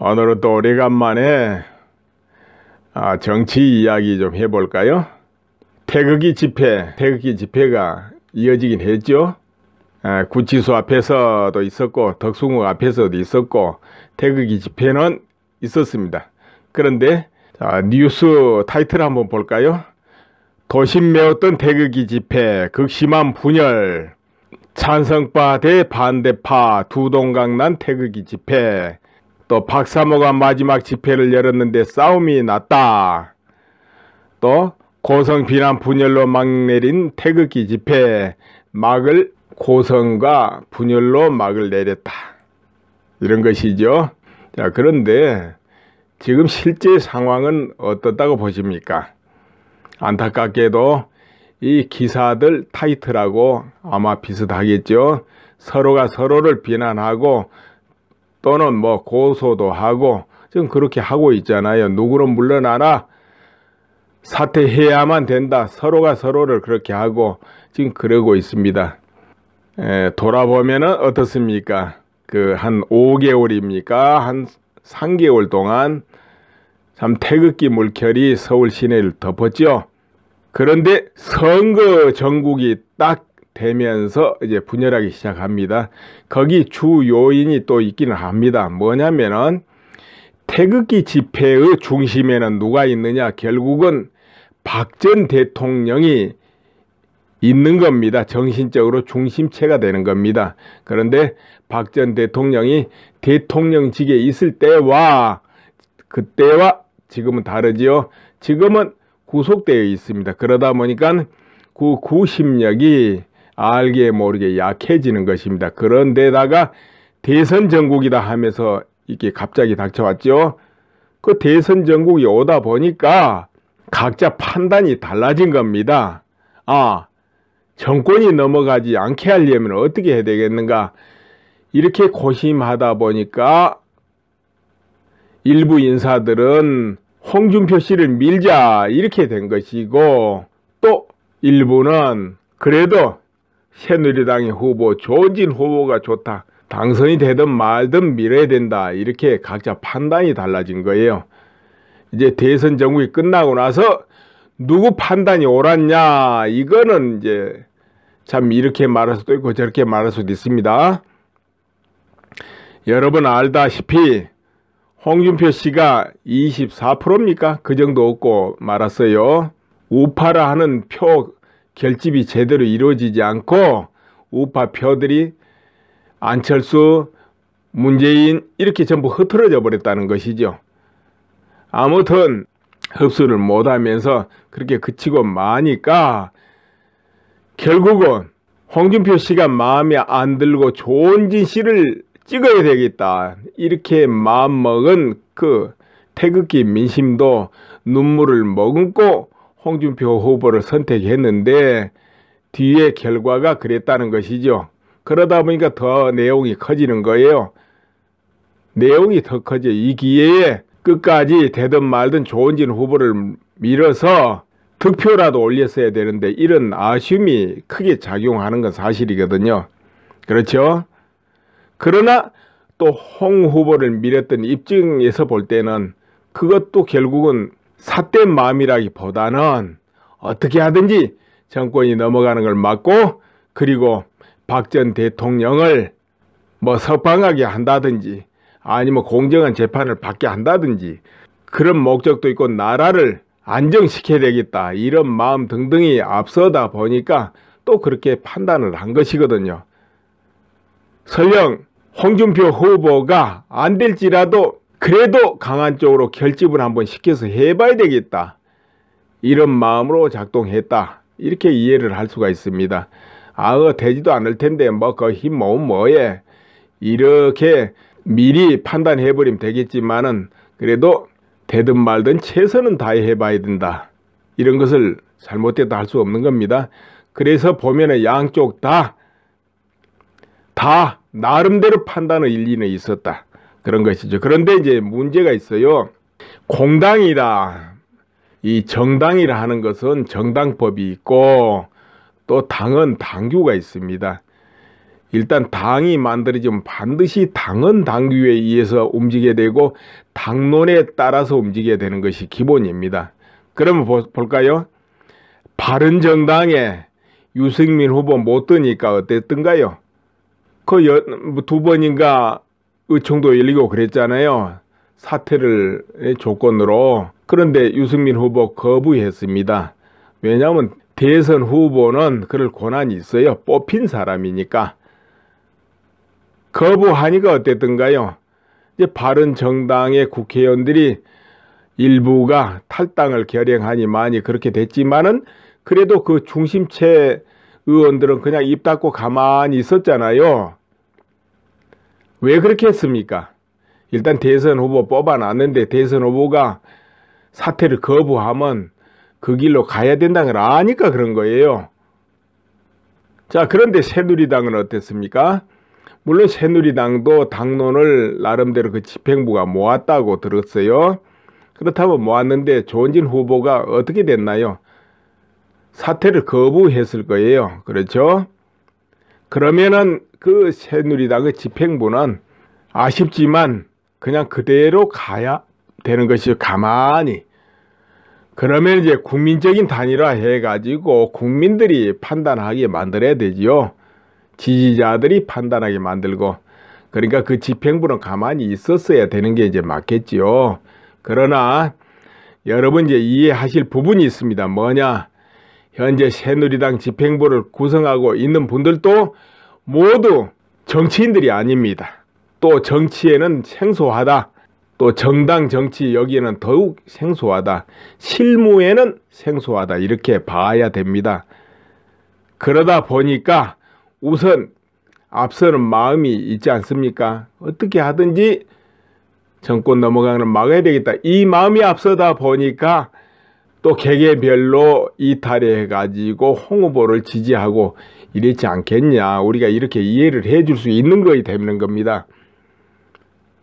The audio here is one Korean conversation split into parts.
오늘은 또 오래간만에 정치 이야기 좀 해볼까요? 태극기 집회가 이어지긴 했죠. 구치소 앞에서도 있었고 덕숭국 앞에서도 있었고 태극기 집회는 있었습니다. 그런데 뉴스 타이틀 한번 볼까요? 도심 메웠던 태극기 집회, 극심한 분열, 찬성파 대 반대파 두동강난 태극기 집회, 또 박사모가 마지막 집회를 열었는데 싸움이 났다. 또 고성 비난 분열로 막 내린 태극기 집회, 고성과 분열로 막을 내렸다. 이런 것이죠. 자, 그런데 지금 실제 상황은 어떻다고 보십니까? 안타깝게도 이 기사들 타이틀하고 아마 비슷하겠죠. 서로가 서로를 비난하고 또는 뭐 고소도 하고 지금 그렇게 하고 있잖아요. 누구는 물러나라, 사퇴해야만 된다, 서로가 서로를 그렇게 하고 지금 그러고 있습니다. 돌아보면은 어떻습니까? 한 5개월입니까? 한 3개월 동안 참 태극기 물결이 서울 시내를 덮었죠. 그런데 선거 전국이 딱 되면서 이제 분열하기 시작합니다. 거기 주 요인이 또 있기는 합니다. 뭐냐면은 태극기 집회의 중심에는 누가 있느냐? 결국은 박 전 대통령이 있는 겁니다. 정신적으로 중심체가 되는 겁니다. 그런데 박 전 대통령이 대통령직에 있을 때와 그때와 지금은 다르지요. 지금은 구속되어 있습니다. 그러다 보니까 그 구심력이 알게 모르게 약해지는 것입니다. 그런데다가 대선 전국이다 하면서 이게 갑자기 닥쳐왔죠. 그 대선 전국이 오다 보니까 각자 판단이 달라진 겁니다. 정권이 넘어가지 않게 하려면 어떻게 해야 되겠는가? 이렇게 고심하다 보니까 일부 인사들은 홍준표 씨를 밀자 이렇게 된 것이고, 또 일부는 그래도 새누리당의 후보 조은진 후보가 좋다, 당선이 되든 말든 밀어야 된다, 이렇게 각자 판단이 달라진 거예요. 이제 대선 전국이 끝나고 나서 누구 판단이 옳았냐, 이거는 이제 참 이렇게 말할 수도 있고 저렇게 말할 수도 있습니다. 여러분 알다시피 홍준표 씨가 24%입니까? 그 정도 얻고 말았어요. 우파라 하는 표 결집이 제대로 이루어지지 않고 우파 표들이 안철수, 문재인 이렇게 전부 흐트러져 버렸다는 것이죠. 아무튼 흡수를 못하면서 그렇게 그치고 마니까 결국은 홍준표 씨가 마음에 안 들고 조은진 씨를 찍어야 되겠다, 이렇게 마음먹은 그 태극기 민심도 눈물을 머금고 홍준표 후보를 선택했는데 뒤에 결과가 그랬다는 것이죠. 그러다 보니까 더 내용이 커지는 거예요. 내용이 더 커져. 이 기회에 끝까지 되든 말든 조은진 후보를 밀어서 득표라도 올렸어야 되는데 이런 아쉬움이 크게 작용하는 건 사실이거든요. 그렇죠? 그러나 또 홍 후보를 밀었던 입장에서 볼 때는 그것도 결국은 삿된 마음이라기보다는 어떻게 하든지 정권이 넘어가는 걸 막고, 그리고 박 전 대통령을 뭐 석방하게 한다든지 아니면 공정한 재판을 받게 한다든지 그런 목적도 있고 나라를 안정시켜야 되겠다, 이런 마음 등등이 앞서다 보니까 또 그렇게 판단을 한 것이거든요. 설령 홍준표 후보가 안 될지라도 그래도 강한 쪽으로 결집을 한번 시켜서 해봐야 되겠다, 이런 마음으로 작동했다, 이렇게 이해를 할 수가 있습니다. 되지도 않을 텐데 뭐 그 힘 모으면 뭐해, 이렇게 미리 판단해버리면 되겠지만은 그래도 되든 말든 최선은 다해봐야 된다, 이런 것을 잘못됐다 할 수 없는 겁니다. 그래서 보면은 양쪽 다 나름대로 판단의 일리는 있었다, 그런 것이죠. 그런데 이제 문제가 있어요. 공당이다, 이 정당이라 하는 것은 정당법이 있고 또 당은 당규가 있습니다. 일단 당이 만들어지면 반드시 당헌 당규에 의해서 움직여야 되고 당론에 따라서 움직여야 되는 것이 기본입니다. 그러면 볼까요? 바른정당에 유승민 후보 못 뜨니까 어땠던가요? 그 두 번인가 의총도 열리고 그랬잖아요. 사퇴를 조건으로. 그런데 유승민 후보 거부했습니다. 왜냐하면 대선 후보는 그럴 권한이 있어요. 뽑힌 사람이니까. 거부하니까 어땠던가요? 이제 바른정당의 국회의원들이 일부가 탈당을 결행하니 많이 그렇게 됐지만은 그래도 그 중심체 의원들은 그냥 입 닫고 가만히 있었잖아요. 왜 그렇게 했습니까? 일단 대선 후보 뽑아놨는데 대선 후보가 사퇴를 거부하면 그 길로 가야 된다는 걸 아니까 그런 거예요. 자, 그런데 새누리당은 어땠습니까? 물론 새누리당도 당론을 나름대로 그 집행부가 모았다고 들었어요. 그렇다면 모았는데 조원진 후보가 어떻게 됐나요? 사퇴를 거부했을 거예요. 그렇죠? 그러면은 그 새누리당의 집행부는 아쉽지만 그냥 그대로 가야 되는 것이 가만히. 그러면 이제 국민적인 단일화 해가지고 국민들이 판단하게 만들어야 되지요. 지지자들이 판단하게 만들고. 그러니까 그 집행부는 가만히 있었어야 되는 게 이제 맞겠지요. 그러나 여러분 이제 이해하실 부분이 있습니다. 뭐냐? 현재 새누리당 집행부를 구성하고 있는 분들도 모두 정치인들이 아닙니다. 또 정치에는 생소하다. 또 정당 정치 여기에는 더욱 생소하다. 실무에는 생소하다. 이렇게 봐야 됩니다. 그러다 보니까 우선 앞서는 마음이 있지 않습니까? 어떻게 하든지 정권 넘어가는 걸 막아야 되겠다. 이 마음이 앞서다 보니까 또 개개별로 이탈해가지고 홍 후보를 지지하고 이랬지 않겠냐. 우리가 이렇게 이해를 해줄 수 있는 거이 되는 겁니다.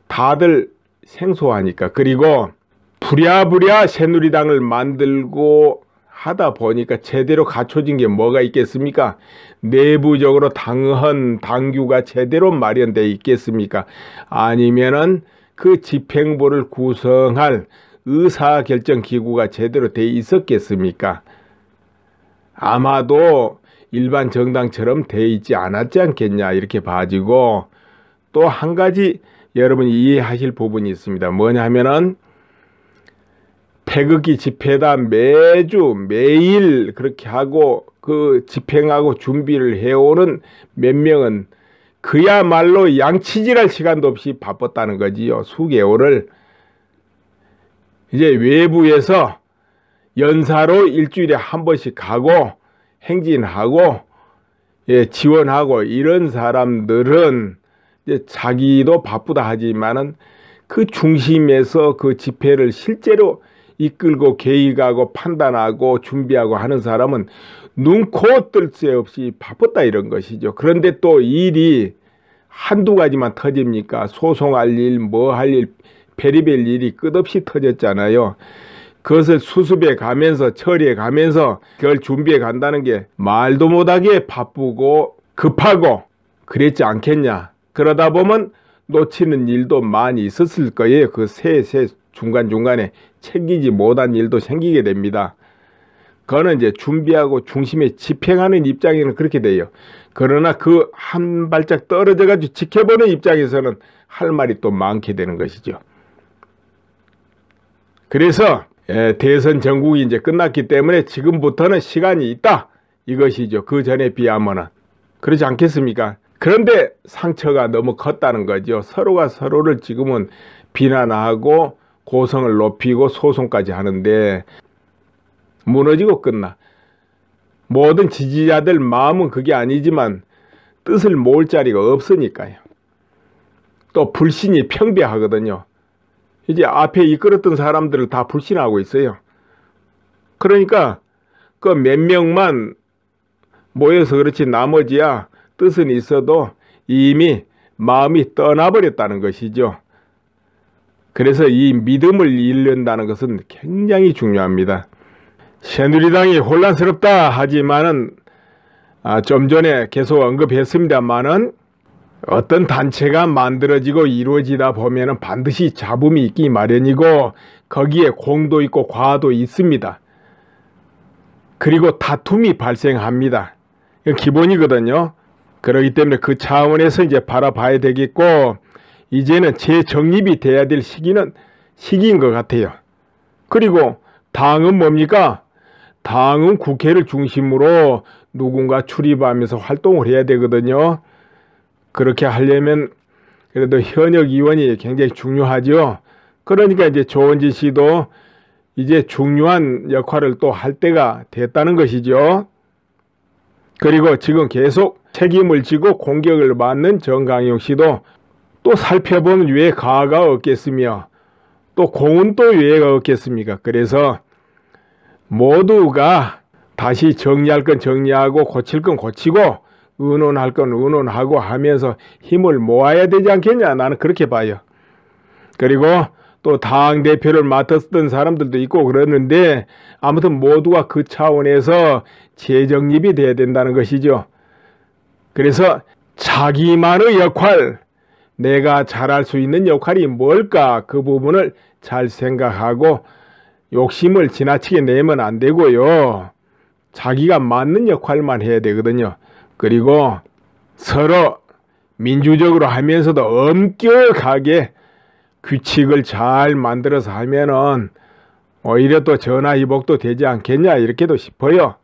다들 생소하니까. 그리고 부랴부랴 새누리당을 만들고 하다 보니까 제대로 갖춰진 게 뭐가 있겠습니까? 내부적으로 당헌, 당규가 제대로 마련되어 있겠습니까? 아니면은 그 집행부를 구성할 의사결정기구가 제대로 돼 있었겠습니까? 아마도 일반 정당처럼 돼 있지 않았지 않겠냐 이렇게 봐지고, 또 한 가지 여러분이 이해하실 부분이 있습니다. 뭐냐 하면은 태극기 집회다 매주 매일 그렇게 하고 그 집행하고 준비를 해오는 몇 명은 그야말로 양치질할 시간도 없이 바빴다는 거지요. 수개월을. 이제 외부에서 연사로 일주일에 한 번씩 가고 행진하고 지원하고 이런 사람들은 이제 자기도 바쁘다 하지만은 그 중심에서 그 집회를 실제로 이끌고 계획하고 판단하고 준비하고 하는 사람은 눈코 뜰 새 없이 바빴다 이런 것이죠. 그런데 또 일이 한두 가지만 터집니까? 소송할 일, 뭐 할 일, 별의별 일이 끝없이 터졌잖아요. 그것을 수습해 가면서 처리해 가면서 그걸 준비해 간다는 게 말도 못하게 바쁘고 급하고 그랬지 않겠냐. 그러다 보면 놓치는 일도 많이 있었을 거예요. 그 새 중간중간에 챙기지 못한 일도 생기게 됩니다. 그거는 이제 준비하고 중심에 집행하는 입장에는 그렇게 돼요. 그러나 그 한 발짝 떨어져 가지고 지켜보는 입장에서는 할 말이 또 많게 되는 것이죠. 그래서 대선 전국이 이제 끝났기 때문에 지금부터는 시간이 있다 이것이죠. 그 전에 비하면은. 그렇지 않겠습니까? 그런데 상처가 너무 컸다는 거죠. 서로가 서로를 지금은 비난하고 고성을 높이고 소송까지 하는데 무너지고 끝나. 모든 지지자들 마음은 그게 아니지만 뜻을 모을 자리가 없으니까요. 또 불신이 평배하거든요. 이제 앞에 이끌었던 사람들을 다 불신하고 있어요. 그러니까 그 몇 명만 모여서 그렇지 나머지야 뜻은 있어도 이미 마음이 떠나버렸다는 것이죠. 그래서 이 믿음을 잃는다는 것은 굉장히 중요합니다. 새누리당이 혼란스럽다 하지만은 좀 전에 계속 언급했습니다만은 어떤 단체가 만들어지고 이루어지다 보면은 반드시 잡음이 있기 마련이고 거기에 공도 있고 과도 있습니다. 그리고 다툼이 발생합니다. 이건 기본이거든요. 그렇기 때문에 그 차원에서 이제 바라봐야 되겠고, 이제는 재정립이 돼야 될 시기인 것 같아요. 그리고 당은 뭡니까? 당은 국회를 중심으로 누군가 출입하면서 활동을 해야 되거든요. 그렇게 하려면 그래도 현역 의원이 굉장히 중요하죠. 그러니까 이제 조원진 씨도 이제 중요한 역할을 또 할 때가 됐다는 것이죠. 그리고 지금 계속 책임을 지고 공격을 받는 정강용 씨도 또 살펴보면 왜 가가 없겠으며 또 공은 또 왜가 없겠습니까? 그래서 모두가 다시 정리할 건 정리하고 고칠 건 고치고 의논할 건 의논하고 하면서 힘을 모아야 되지 않겠냐, 나는 그렇게 봐요. 그리고 또 당대표를 맡았던 사람들도 있고 그러는데 아무튼 모두가 그 차원에서 재정립이 돼야 된다는 것이죠. 그래서 자기만의 역할, 내가 잘할 수 있는 역할이 뭘까, 그 부분을 잘 생각하고 욕심을 지나치게 내면 안 되고요. 자기가 맞는 역할만 해야 되거든요. 그리고 서로 민주적으로 하면서도 엄격하게 규칙을 잘 만들어서 하면은 오히려 또 전화위복도 되지 않겠냐, 이렇게도 싶어요.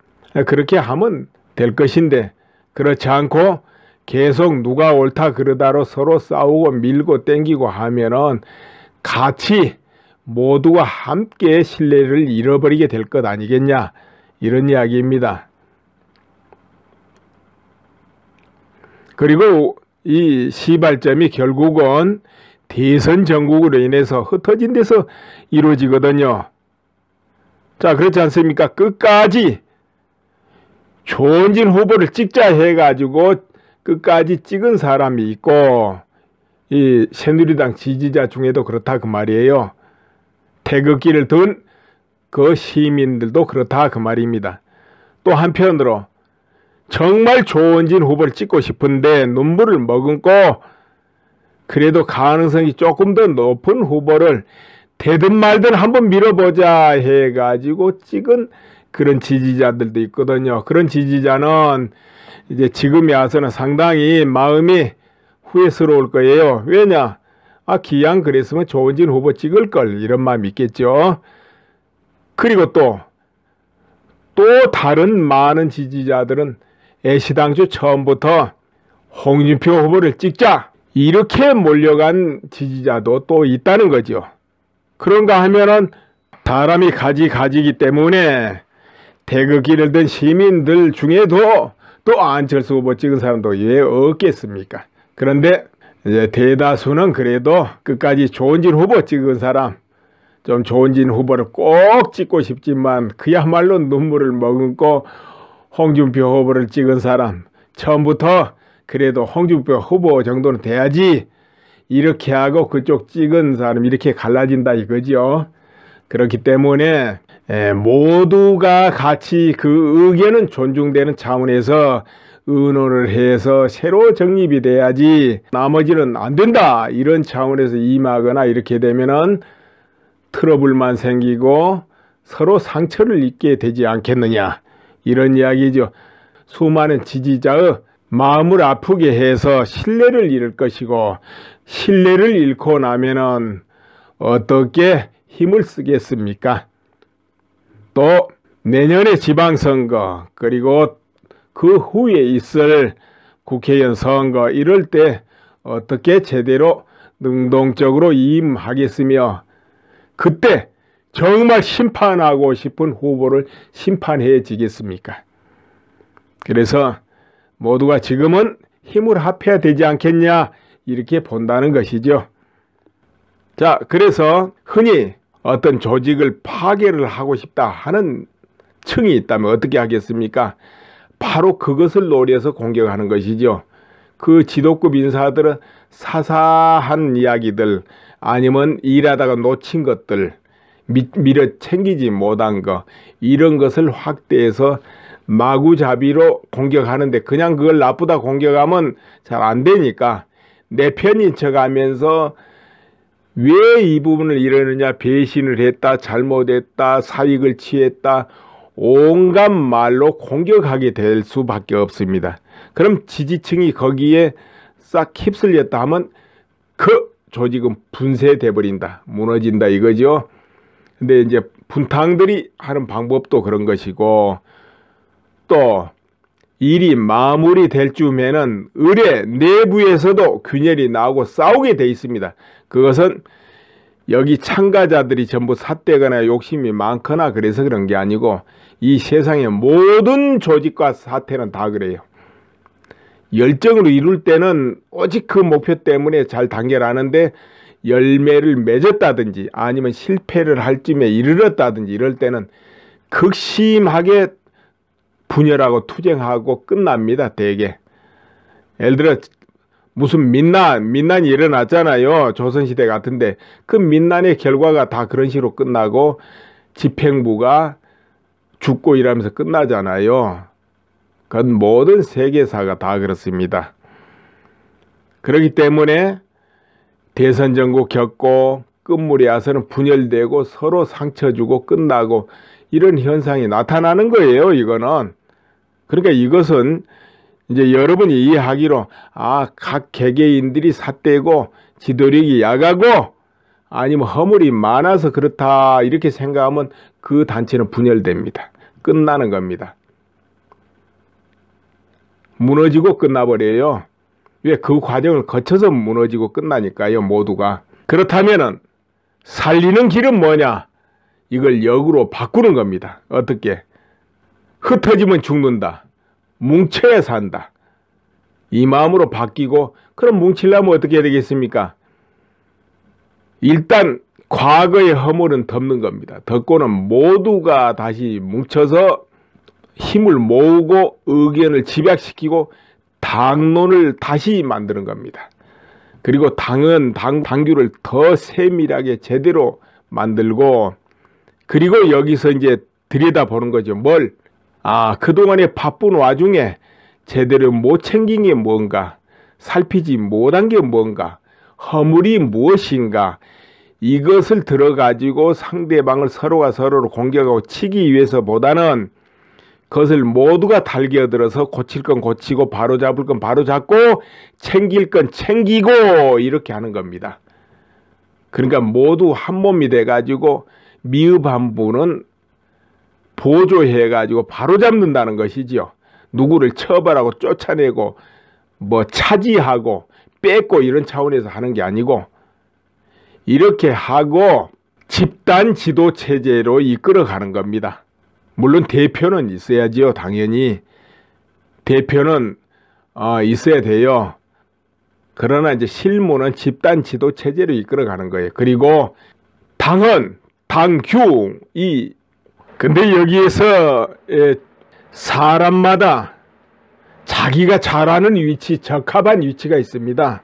그렇게 하면 될 것인데 그렇지 않고 계속 누가 옳다 그러다로 서로 싸우고 밀고 땡기고 하면은 같이 모두가 함께 신뢰를 잃어버리게 될 것 아니겠냐, 이런 이야기입니다. 그리고 이 시발점이 결국은 대선 전국으로 인해서 흩어진 데서 이루어지거든요. 자, 그렇지 않습니까? 끝까지 조원진 후보를 찍자 해가지고 끝까지 찍은 사람이 있고, 이 새누리당 지지자 중에도 그렇다 그 말이에요. 태극기를 든 그 시민들도 그렇다 그 말입니다. 또 한편으로 정말 조원진 후보를 찍고 싶은데 눈물을 머금고 그래도 가능성이 조금 더 높은 후보를 되든 말든 한번 밀어보자 해가지고 찍은 그런 지지자들도 있거든요. 그런 지지자는 이제 지금에 와서는 상당히 마음이 후회스러울 거예요. 왜냐? 기왕 그랬으면 조원진 후보 찍을 걸, 이런 마음이 있겠죠. 그리고 또 다른 많은 지지자들은 애시당초 처음부터 홍준표 후보를 찍자, 이렇게 몰려간 지지자도 또 있다는 거죠. 그런가 하면은 사람이 가지기 때문에 태극기를 든 시민들 중에도 또 안철수 후보 찍은 사람도 왜 없겠습니까? 그런데 이제 대다수는 그래도 끝까지 조원진 후보 찍은 사람, 좀 조원진 후보를 꼭 찍고 싶지만 그야말로 눈물을 머금고 홍준표 후보를 찍은 사람, 처음부터 그래도 홍준표 후보 정도는 돼야지, 이렇게 하고 그쪽 찍은 사람 이렇게 갈라진다 이거죠. 그렇기 때문에 모두가 같이 그 의견은 존중되는 차원에서 의논을 해서 새로 정립이 돼야지, 나머지는 안 된다 이런 차원에서 임하거나 이렇게 되면은 트러블만 생기고 서로 상처를 입게 되지 않겠느냐, 이런 이야기죠. 수많은 지지자의 마음을 아프게 해서 신뢰를 잃을 것이고, 신뢰를 잃고 나면은 어떻게 힘을 쓰겠습니까? 또 내년에 지방선거, 그리고 그 후에 있을 국회의원 선거, 이럴 때 어떻게 제대로 능동적으로 임하겠으며, 그때 정말 심판하고 싶은 후보를 심판해지겠습니까? 그래서 모두가 지금은 힘을 합해야 되지 않겠냐, 이렇게 본다는 것이죠. 자, 그래서 흔히 어떤 조직을 파괴를 하고 싶다 하는 층이 있다면 어떻게 하겠습니까? 바로 그것을 노려서 공격하는 것이죠. 그 지도급 인사들은 사사한 이야기들, 아니면 일하다가 놓친 것들, 미처 챙기지 못한 것, 이런 것을 확대해서 마구잡이로 공격하는데 그냥 그걸 나쁘다 공격하면 잘 안 되니까 내 편인 척하면서 왜 이 부분을 이러느냐, 배신을 했다, 잘못했다, 사익을 취했다, 온갖 말로 공격하게 될 수밖에 없습니다. 그럼 지지층이 거기에 싹 휩쓸렸다 하면 그 조직은 분쇄돼 버린다, 무너진다 이거죠. 근데 이제 분탕들이 하는 방법도 그런 것이고, 또 일이 마무리될 쯤에는 의뢰 내부에서도 균열이 나오고 싸우게 돼 있습니다. 그것은 여기 참가자들이 전부 삿대거나 욕심이 많거나 그래서 그런 게 아니고 이 세상의 모든 조직과 사태는 다 그래요. 열정으로 이룰 때는 오직 그 목표 때문에 잘 단결하는데, 열매를 맺었다든지 아니면 실패를 할 쯤에 이르렀다든지 이럴 때는 극심하게 분열하고 투쟁하고 끝납니다. 대개 예를 들어 무슨 민난이 일어났잖아요. 조선시대 같은데 그 민난의 결과가 다 그런 식으로 끝나고 집행부가 죽고 이러면서 끝나잖아요. 그건 모든 세계사가 다 그렇습니다. 그렇기 때문에 대선 정국 겪고 끝물이 와서는 분열되고 서로 상처 주고 끝나고 이런 현상이 나타나는 거예요. 이거는. 그러니까 이것은 이제 여러분이 이해하기로 각 개개인들이 삿대고 지도력이 약하고 아니면 허물이 많아서 그렇다 이렇게 생각하면 그 단체는 분열됩니다. 끝나는 겁니다. 무너지고 끝나버려요. 왜? 그 과정을 거쳐서 무너지고 끝나니까요. 모두가. 그렇다면은 살리는 길은 뭐냐? 이걸 역으로 바꾸는 겁니다. 어떻게? 흩어지면 죽는다. 뭉쳐야 산다. 이 마음으로 바뀌고, 그럼 뭉치려면 어떻게 해야 되겠습니까? 일단 과거의 허물은 덮는 겁니다. 덮고는 모두가 다시 뭉쳐서 힘을 모으고 의견을 집약시키고 당론을 다시 만드는 겁니다. 그리고 당규를 더 세밀하게 제대로 만들고, 그리고 여기서 이제 들여다보는 거죠. 뭘? 그동안에 바쁜 와중에 제대로 못 챙긴 게 뭔가, 살피지 못한 게 뭔가, 허물이 무엇인가, 이것을 들어가지고 상대방을 서로가 서로를 공격하고 치기 위해서보다는 그것을 모두가 달겨들어서 고칠 건 고치고 바로잡을 건 바로잡고 챙길 건 챙기고 이렇게 하는 겁니다. 그러니까 모두 한 몸이 돼가지고 미흡한 분은 보조해가지고 바로잡는다는 것이지요. 누구를 처벌하고 쫓아내고 뭐 차지하고 뺏고 이런 차원에서 하는 게 아니고, 이렇게 하고 집단 지도 체제로 이끌어가는 겁니다. 물론 대표는 있어야지요. 당연히 대표는 있어야 돼요. 그러나 이제 실무는 집단 지도 체제로 이끌어가는 거예요. 그리고 당헌, 당규, 근데 여기에서 사람마다 자기가 잘하는 위치, 적합한 위치가 있습니다.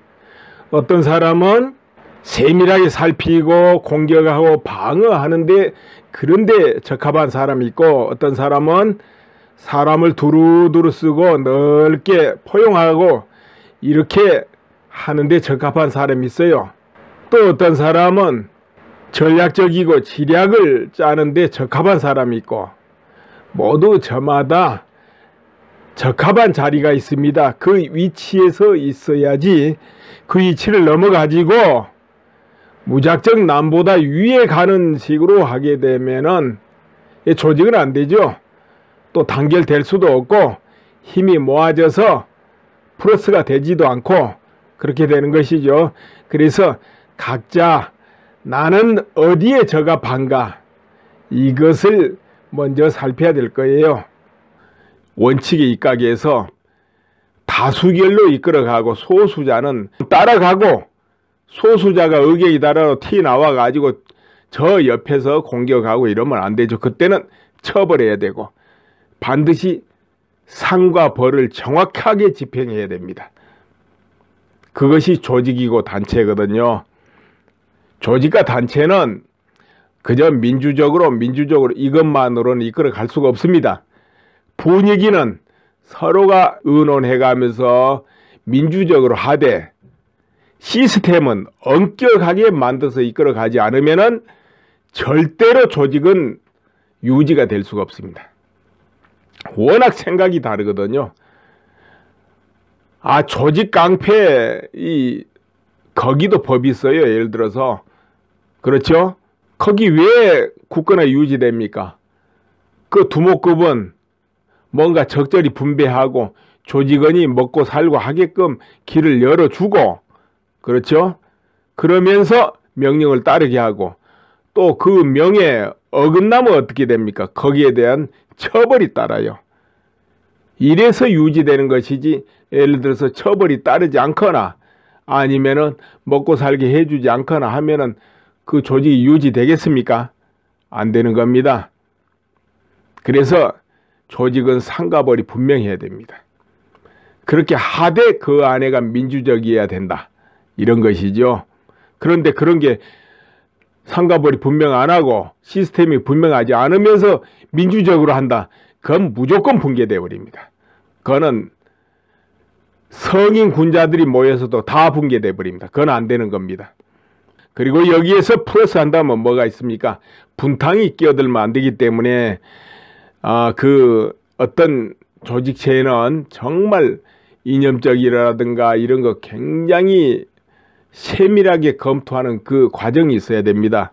어떤 사람은 세밀하게 살피고 공격하고 방어하는데 그런데 적합한 사람이 있고, 어떤 사람은 사람을 두루두루 쓰고 넓게 포용하고 이렇게 하는데 적합한 사람이 있어요. 또 어떤 사람은 전략적이고 지략을 짜는데 적합한 사람이 있고, 모두 저마다 적합한 자리가 있습니다. 그 위치에서 있어야지 그 위치를 넘어가지고 무작정 남보다 위에 가는 식으로 하게 되면은 조직은 안 되죠. 또 단결될 수도 없고 힘이 모아져서 플러스가 되지도 않고 그렇게 되는 것이죠. 그래서 각자 나는 어디에 적합한가, 이것을 먼저 살펴야 될 거예요. 원칙에 입각해서 다수결로 이끌어가고 소수자는 따라가고, 소수자가 의견이 다르고 티 나와가지고 저 옆에서 공격하고 이러면 안 되죠. 그때는 처벌해야 되고 반드시 상과 벌을 정확하게 집행해야 됩니다. 그것이 조직이고 단체거든요. 조직과 단체는 그저 민주적으로 이것만으로는 이끌어 갈 수가 없습니다. 분위기는 서로가 의논해가면서 민주적으로 하되 시스템은 엄격하게 만들어서 이끌어가지 않으면 절대로 조직은 유지가 될 수가 없습니다. 워낙 생각이 다르거든요. 조직 깡패, 거기도 법이 있어요. 예를 들어서. 그렇죠? 거기 왜 굳건하게 유지됩니까? 그 두목급은 뭔가 적절히 분배하고 조직원이 먹고 살고 하게끔 길을 열어주고, 그렇죠? 그러면서 명령을 따르게 하고, 또 그 명에 어긋나면 어떻게 됩니까? 거기에 대한 처벌이 따라요. 이래서 유지되는 것이지, 예를 들어서 처벌이 따르지 않거나 아니면은 먹고 살게 해주지 않거나 하면은 그 조직이 유지되겠습니까? 안 되는 겁니다. 그래서 조직은 상가벌이 분명해야 됩니다. 그렇게 하되 그 안에가 민주적이어야 된다. 이런 것이죠. 그런데 그런 게 상가벌이 분명 안 하고 시스템이 분명하지 않으면서 민주적으로 한다. 그건 무조건 붕괴되어 버립니다. 그거는 성인 군자들이 모여서도 다 붕괴되어 버립니다. 그건 안 되는 겁니다. 그리고 여기에서 플러스 한다면 뭐가 있습니까? 분탕이 끼어들면 안 되기 때문에 어떤 조직체에는 정말 이념적이라든가 이런 거 굉장히 세밀하게 검토하는 그 과정이 있어야 됩니다.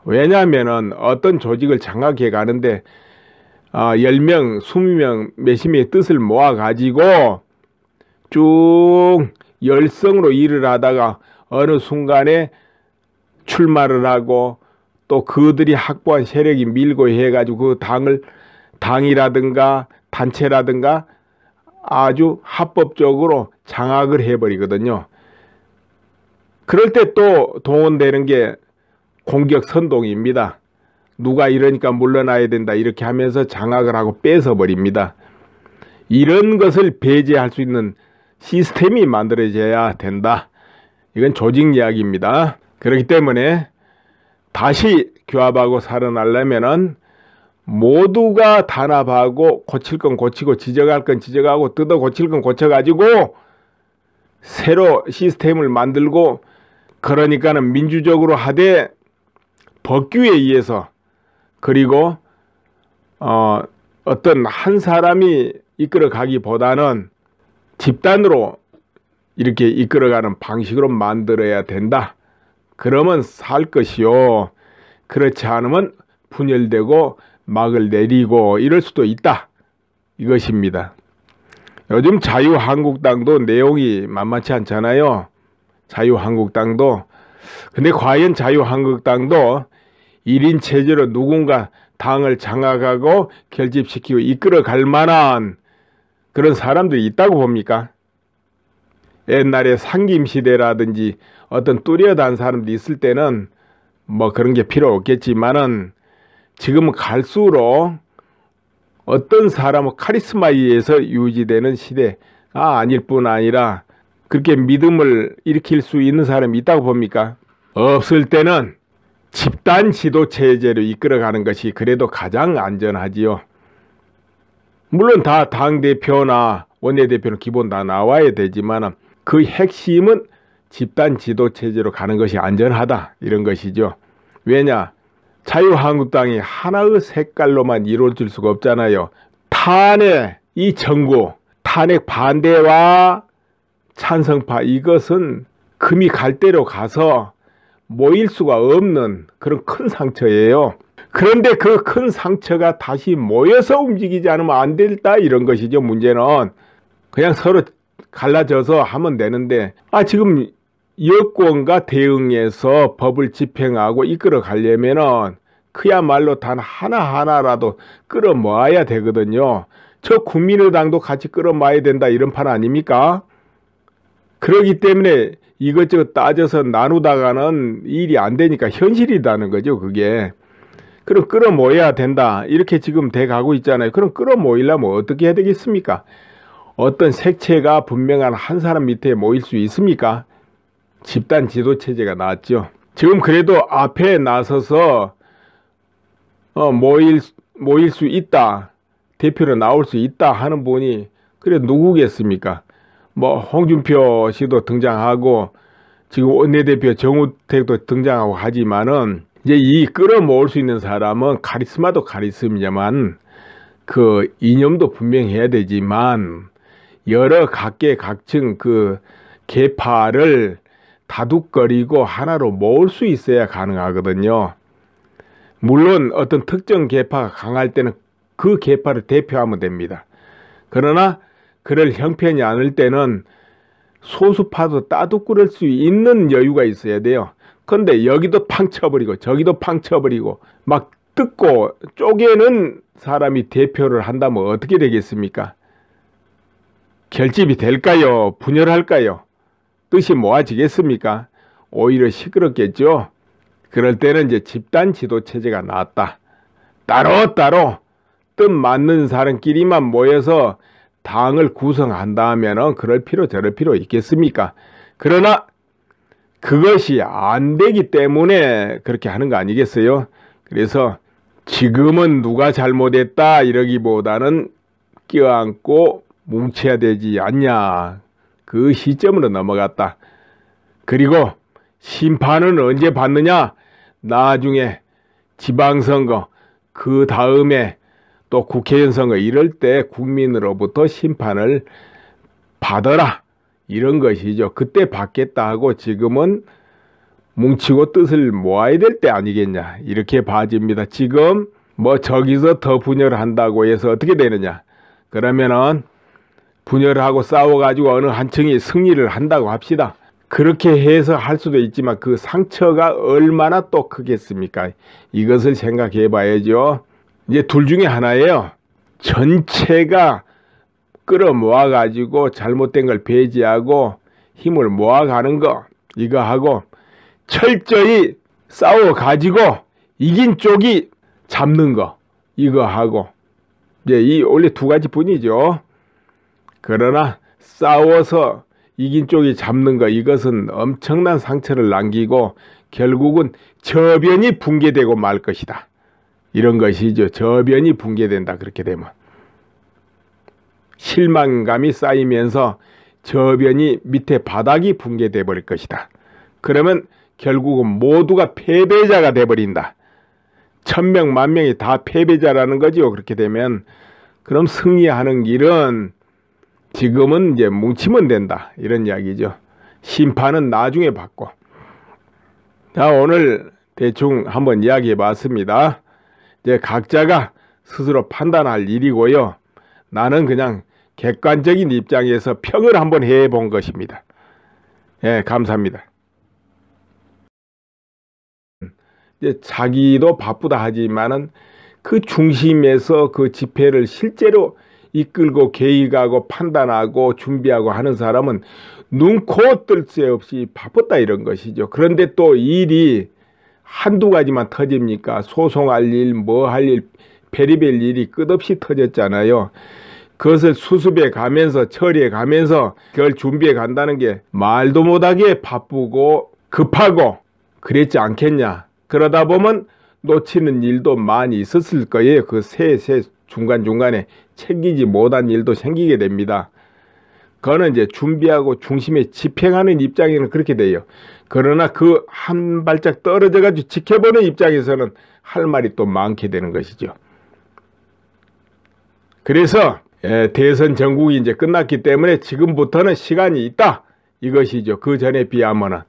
왜냐하면은 어떤 조직을 장악해 가는데 10명, 20명, 몇십 명의 뜻을 모아가지고 쭉 열성으로 일을 하다가 어느 순간에 출마를 하고 또 그들이 확보한 세력이 밀고 해가지고 그 당이라든가 단체라든가 아주 합법적으로 장악을 해버리거든요. 그럴 때 또 동원되는 게 공격 선동입니다. 누가 이러니까 물러나야 된다 이렇게 하면서 장악을 하고 뺏어버립니다. 이런 것을 배제할 수 있는 시스템이 만들어져야 된다. 이건 조직 이야기입니다. 그렇기 때문에 다시 규합하고 살아나려면은 모두가 단합하고 고칠 건 고치고 지적할 건 지적하고 뜯어 고칠 건 고쳐가지고 새로 시스템을 만들고, 그러니까는 민주적으로 하되 법규에 의해서, 그리고 어떤 한 사람이 이끌어가기보다는 집단으로 이렇게 이끌어가는 방식으로 만들어야 된다. 그러면 살 것이요. 그렇지 않으면 분열되고 막을 내리고 이럴 수도 있다. 이것입니다. 요즘 자유한국당도 내용이 만만치 않잖아요. 자유한국당도. 근데 과연 자유한국당도 1인 체제로 누군가 당을 장악하고 결집시키고 이끌어갈 만한 그런 사람들이 있다고 봅니까? 옛날에 상김시대라든지 어떤 뚜렷한 사람들이 있을 때는 뭐 그런 게 필요 없겠지만은 지금은 갈수록 어떤 사람은 카리스마에 의해서 유지되는 시대가 아닐 뿐 아니라 그렇게 믿음을 일으킬 수 있는 사람이 있다고 봅니까? 없을 때는 집단 지도 체제로 이끌어가는 것이 그래도 가장 안전하지요. 물론 다 당대표나 원내대표는 기본 다 나와야 되지만 그 핵심은 집단 지도 체제로 가는 것이 안전하다. 이런 것이죠. 왜냐? 자유한국당이 하나의 색깔로만 이루어질 수가 없잖아요. 탄핵, 이 정부, 탄핵 반대와 찬성파, 이것은 금이 갈 대로 가서 모일 수가 없는 그런 큰 상처예요. 그런데 그 큰 상처가 다시 모여서 움직이지 않으면 안 된다. 이런 것이죠. 문제는 그냥 서로 갈라져서 하면 되는데 지금 여권과 대응해서 법을 집행하고 이끌어 가려면은 그야말로 단 하나하나라도 끌어모아야 되거든요. 저 국민의당도 같이 끌어모아야 된다 이런 판 아닙니까? 그렇기 때문에 이것저것 따져서 나누다가는 일이 안 되니까 현실이라는 거죠. 그게. 그럼 끌어모아야 된다. 이렇게 지금 돼 가고 있잖아요. 그럼 끌어모이려면 어떻게 해야 되겠습니까? 어떤 색채가 분명한 한 사람 밑에 모일 수 있습니까? 집단 지도체제가 나왔죠. 지금 그래도 앞에 나서서 모일 수 있다. 대표로 나올 수 있다 하는 분이 그래 누구겠습니까? 뭐 홍준표 씨도 등장하고 지금 원내대표 정우택도 등장하고 하지만은 이제 이 끌어모을 수 있는 사람은 카리스마도 카리스마지만 그 이념도 분명해야 되지만 여러 각계각층 그 계파를 다독거리고 하나로 모을 수 있어야 가능하거든요. 물론 어떤 특정 계파가 강할 때는 그 계파를 대표하면 됩니다. 그러나 그럴 형편이 않을 때는 소수파도 따독거릴 수 있는 여유가 있어야 돼요. 근데 여기도 팡 쳐버리고 저기도 팡 쳐버리고 막 뜯고 쪼개는 사람이 대표를 한다면 어떻게 되겠습니까? 결집이 될까요? 분열할까요? 뜻이 모아지겠습니까? 오히려 시끄럽겠죠? 그럴 때는 이제 집단 지도 체제가 나왔다. 따로 뜻 맞는 사람끼리만 모여서 당을 구성한다면은 그럴 필요 저럴 필요 있겠습니까? 그러나 그것이 안 되기 때문에 그렇게 하는 거 아니겠어요? 그래서 지금은 누가 잘못했다 이러기보다는 껴안고 뭉쳐야 되지 않냐. 그 시점으로 넘어갔다. 그리고 심판은 언제 받느냐? 나중에 지방선거, 그 다음에 또 국회의원 선거 이럴 때 국민으로부터 심판을 받아라. 이런 것이죠. 그때 받겠다 하고 지금은 뭉치고 뜻을 모아야 될 때 아니겠냐. 이렇게 봐집니다. 지금 뭐 저기서 더 분열한다고 해서 어떻게 되느냐. 그러면은 분열하고 싸워가지고 어느 한 층이 승리를 한다고 합시다. 그렇게 해서 할 수도 있지만 그 상처가 얼마나 또 크겠습니까? 이것을 생각해 봐야죠. 이제 둘 중에 하나예요. 전체가 끌어모아가지고 잘못된 걸 배제하고 힘을 모아가는 거 이거 하고 철저히 싸워가지고 이긴 쪽이 잡는 거 이거 하고 이제 이 원래 두 가지 뿐이죠. 그러나 싸워서 이긴 쪽이 잡는 거 이것은 엄청난 상처를 남기고 결국은 저변이 붕괴되고 말 것이다. 이런 것이죠. 저변이 붕괴된다. 그렇게 되면 실망감이 쌓이면서 저변이 밑에 바닥이 붕괴돼 버릴 것이다. 그러면 결국은 모두가 패배자가 돼버린다. 1000명, 10,000명이 다 패배자라는 거죠. 그렇게 되면 그럼 승리하는 길은 지금은 이제 뭉치면 된다. 이런 이야기죠. 심판은 나중에 받고. 자, 오늘 대충 한번 이야기해 봤습니다. 이제 각자가 스스로 판단할 일이고요. 나는 그냥 객관적인 입장에서 평을 한번 해본 것입니다. 예, 감사합니다. 이제 자기도 바쁘다 하지만은 그 중심에서 그 집회를 실제로 이끌고 계획하고 판단하고 준비하고 하는 사람은 눈코 뜰 새 없이 바빴다 이런 것이죠. 그런데 또 일이 한두 가지만 터집니까? 소송할 일, 뭐 할 일, 별의별 일이 끝없이 터졌잖아요. 그것을 수습해 가면서 처리해 가면서 그걸 준비해 간다는 게 말도 못하게 바쁘고 급하고 그랬지 않겠냐. 그러다 보면 놓치는 일도 많이 있었을 거예요. 그 새 중간중간에 챙기지 못한 일도 생기게 됩니다. 그거는 이제 준비하고 중심에 집행하는 입장에는 그렇게 돼요. 그러나 그 한 발짝 떨어져 가지고 지켜보는 입장에서는 할 말이 또 많게 되는 것이죠. 그래서 대선 전국이 이제 끝났기 때문에 지금부터는 시간이 있다. 이것이죠. 그 전에 비하면은.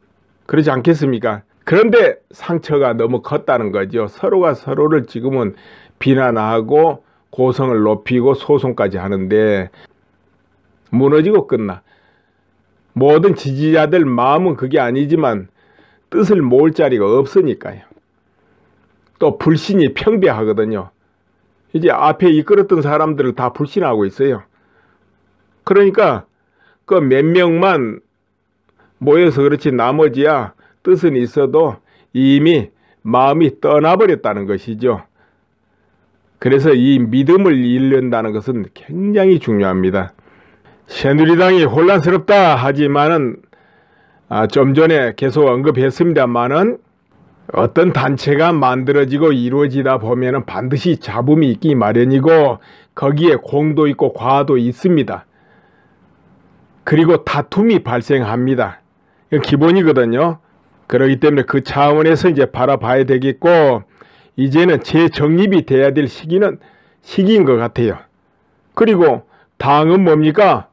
그렇지 않겠습니까? 그런데 상처가 너무 컸다는 거죠. 서로가 서로를 지금은 비난하고 고성을 높이고 소송까지 하는데 무너지고 끝나. 모든 지지자들 마음은 그게 아니지만 뜻을 모을 자리가 없으니까요. 또 불신이 평배하거든요. 이제 앞에 이끌었던 사람들을 다 불신하고 있어요. 그러니까 그 몇 명만 모여서 그렇지 나머지야 뜻은 있어도 이미 마음이 떠나버렸다는 것이죠. 그래서 이 믿음을 잃는다는 것은 굉장히 중요합니다. 새누리당이 혼란스럽다 하지만은 좀 전에 계속 언급했습니다만은 어떤 단체가 만들어지고 이루어지다 보면은 반드시 잡음이 있기 마련이고 거기에 공도 있고 과도 있습니다. 그리고 다툼이 발생합니다. 이건 기본이거든요. 그렇기 때문에 그 차원에서 이제 바라봐야 되겠고, 이제는 재정립이 돼야 될 시기인 것 같아요. 그리고 당은 뭡니까?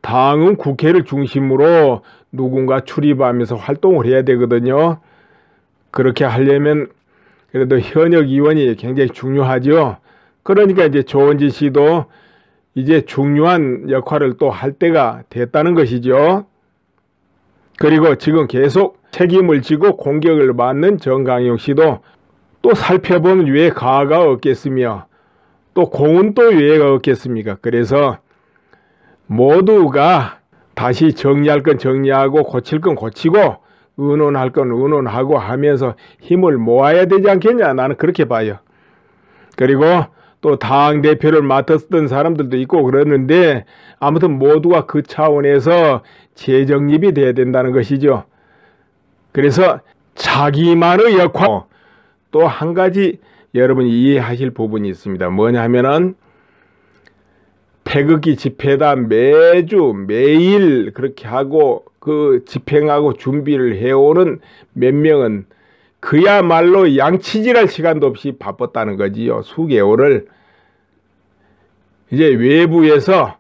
당은 국회를 중심으로 누군가 출입하면서 활동을 해야 되거든요. 그렇게 하려면 그래도 현역 의원이 굉장히 중요하죠. 그러니까 이제 조원진 씨도 이제 중요한 역할을 또 할 때가 됐다는 것이죠. 그리고 지금 계속 책임을 지고 공격을 받는 정강용 씨도 또 살펴보면 왜 가가 없겠으며 또 공은 또 왜가 없겠습니까? 그래서 모두가 다시 정리할 건 정리하고 고칠 건 고치고 의논할 건 의논하고 하면서 힘을 모아야 되지 않겠냐, 나는 그렇게 봐요. 그리고 또 당대표를 맡았던 사람들도 있고 그러는데 아무튼 모두가 그 차원에서 재정립이 돼야 된다는 것이죠. 그래서 자기만의 역할, 또 한 가지 여러분이 이해하실 부분이 있습니다. 뭐냐면은 태극기 집회다 매주 매일 그렇게 하고 그 집행하고 준비를 해오는 몇 명은 그야말로 양치질할 시간도 없이 바빴다는 거지요. 수개월을. 이제 외부에서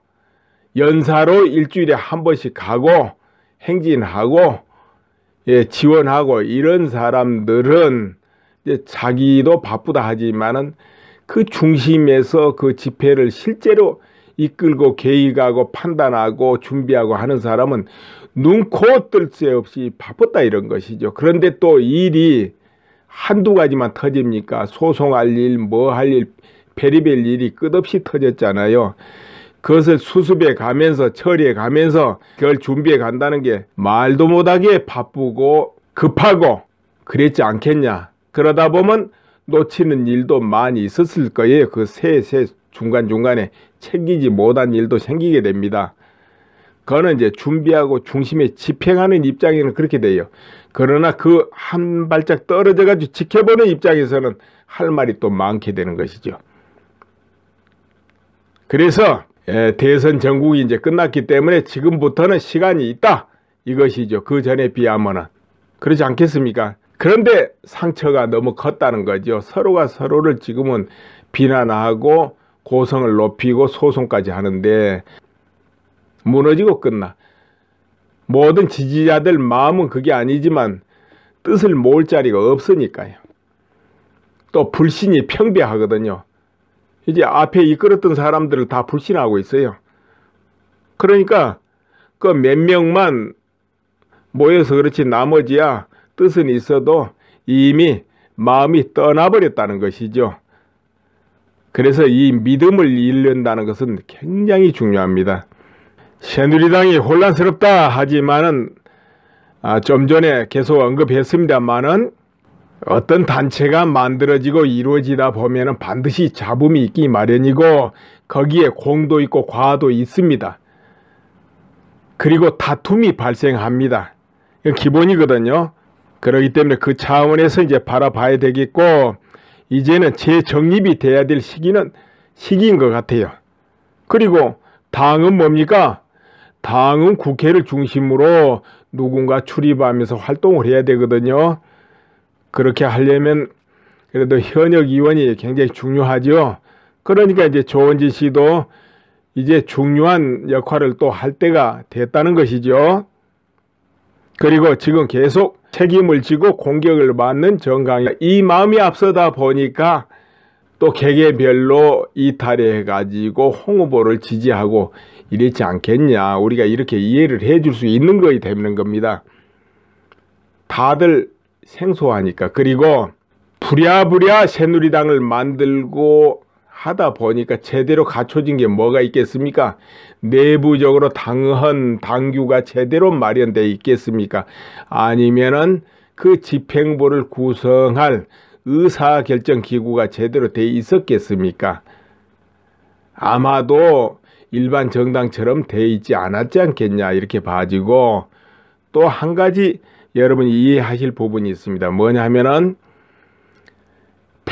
연사로 일주일에 한 번씩 가고 행진하고 지원하고 이런 사람들은 이제 자기도 바쁘다 하지만은 그 중심에서 그 집회를 실제로 이끌고 계획하고 판단하고 준비하고 하는 사람은 눈코 뜰 새 없이 바빴다 이런 것이죠. 그런데 또 일이 한두 가지만 터집니까? 소송할 일, 뭐 할 일, 별의별 일이 끝없이 터졌잖아요. 그것을 수습해 가면서 처리해 가면서 그걸 준비해 간다는 게 말도 못하게 바쁘고 급하고 그랬지 않겠냐. 그러다 보면 놓치는 일도 많이 있었을 거예요. 그 새 중간중간에 챙기지 못한 일도 생기게 됩니다. 그거는 이제 준비하고 중심에 집행하는 입장에는 그렇게 돼요. 그러나 그 한 발짝 떨어져 가지고 지켜보는 입장에서는 할 말이 또 많게 되는 것이죠. 그래서 대선 전국이 이제 끝났기 때문에 지금부터는 시간이 있다 이것이죠. 그 전에 비하면은. 그렇지 않겠습니까? 그런데 상처가 너무 컸다는 거죠. 서로가 서로를 지금은 비난하고 고성을 높이고 소송까지 하는데 무너지고 끝나. 모든 지지자들 마음은 그게 아니지만 뜻을 모을 자리가 없으니까요. 또 불신이 평배하거든요. 이제 앞에 이끌었던 사람들을 다 불신하고 있어요. 그러니까 그 몇 명만 모여서 그렇지 나머지야 뜻은 있어도 이미 마음이 떠나버렸다는 것이죠. 그래서 이 믿음을 잃는다는 것은 굉장히 중요합니다. 새누리당이 혼란스럽다 하지만은 좀 전에 계속 언급했습니다만은 어떤 단체가 만들어지고 이루어지다 보면은 반드시 잡음이 있기 마련이고 거기에 공도 있고 과도 있습니다. 그리고 다툼이 발생합니다. 이건 기본이거든요. 그렇기 때문에 그 차원에서 이제 바라봐야 되겠고, 이제는 재정립이 돼야 될 시기인 것 같아요. 그리고 당은 뭡니까? 당은 국회를 중심으로 누군가 출입하면서 활동을 해야 되거든요. 그렇게 하려면 그래도 현역 의원이 굉장히 중요하죠. 그러니까 이제 조원진 씨도 이제 중요한 역할을 또 할 때가 됐다는 것이죠. 그리고 지금 계속 책임을 지고 공격을 받는 정강용, 이 마음이 앞서다 보니까 또 개개별로 이탈해 가지고 홍 후보를 지지하고 이랬지 않겠냐. 우리가 이렇게 이해를 해줄 수 있는 것이 되는 겁니다. 다들 생소하니까. 그리고 부랴부랴 새누리당을 만들고 하다 보니까 제대로 갖춰진 게 뭐가 있겠습니까? 내부적으로 당규가 제대로 마련되어 있겠습니까? 아니면은 그 집행부를 구성할 의사결정기구가 제대로 되어 있었겠습니까? 아마도 일반 정당처럼 되어 있지 않았지 않겠냐 이렇게 봐지고, 또 한 가지 여러분이 이해하실 부분이 있습니다. 뭐냐면은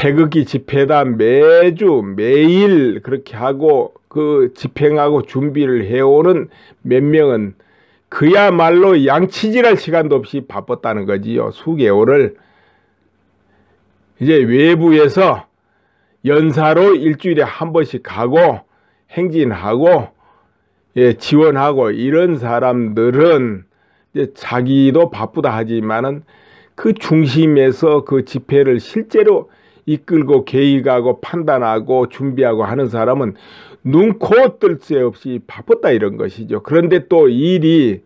태극기 집회다 매주 매일 그렇게 하고 그 집행하고 준비를 해오는 몇 명은 그야말로 양치질할 시간도 없이 바빴다는 거지요. 수개월을. 이제 외부에서 연사로 일주일에 한 번씩 가고 행진하고 지원하고 이런 사람들은 이제 자기도 바쁘다 하지만은 그 중심에서 그 집회를 실제로 이끌고 계획하고 판단하고 준비하고 하는 사람은 눈, 코, 뜰 새 없이 바빴다 이런 것이죠. 그런데 또 일이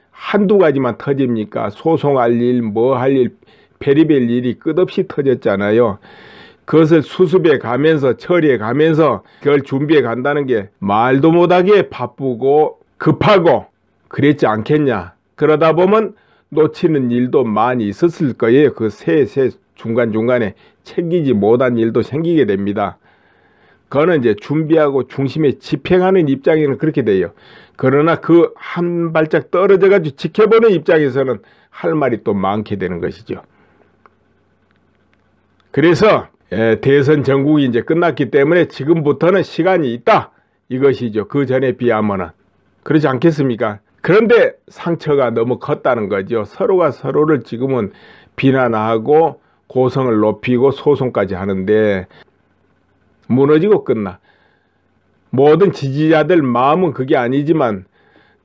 한두 가지만 터집니까? 소송할 일, 뭐 할 일, 별의별 일이 끝없이 터졌잖아요. 그것을 수습해 가면서 처리해 가면서 그걸 준비해 간다는 게 말도 못하게 바쁘고 급하고 그랬지 않겠냐. 그러다 보면 놓치는 일도 많이 있었을 거예요. 그 새 중간중간에 챙기지 못한 일도 생기게 됩니다. 그거는 이제 준비하고 중심에 집행하는 입장에는 그렇게 돼요. 그러나 그 한 발짝 떨어져 가지고 지켜보는 입장에서는 할 말이 또 많게 되는 것이죠. 그래서 대선 전국이 이제 끝났기 때문에 지금부터는 시간이 있다 이것이죠. 그 전에 비하면은. 그렇지 않겠습니까? 그런데 상처가 너무 컸다는 거죠. 서로가 서로를 지금은 비난하고 고성을 높이고 소송까지 하는데 무너지고 끝나. 모든 지지자들 마음은 그게 아니지만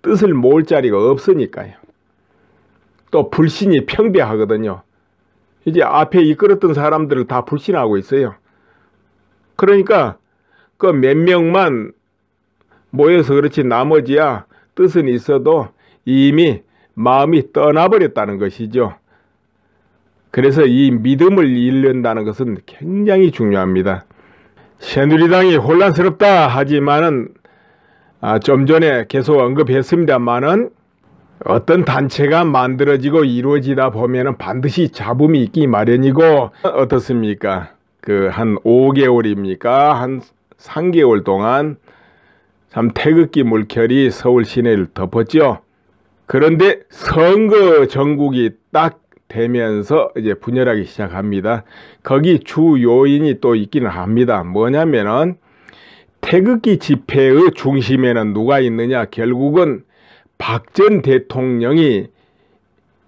뜻을 모을 자리가 없으니까요. 또 불신이 평배하거든요. 이제 앞에 이끌었던 사람들을 다 불신하고 있어요. 그러니까 그 몇 명만 모여서 그렇지 나머지야 뜻은 있어도 이미 마음이 떠나버렸다는 것이죠. 그래서 이 믿음을 잃는다는 것은 굉장히 중요합니다. 새누리당이 혼란스럽다 하지만은 좀 전에 계속 언급했습니다만은 어떤 단체가 만들어지고 이루어지다 보면은 반드시 잡음이 있기 마련이고 어떻습니까? 그 한 5개월입니까? 한 3개월 동안 참 태극기 물결이 서울 시내를 덮었죠. 그런데 선거 전국이 딱 되면서 이제 분열하기 시작합니다. 거기 주 요인이 또 있기는 합니다. 뭐냐면은 태극기 집회의 중심에는 누가 있느냐? 결국은 박 전 대통령이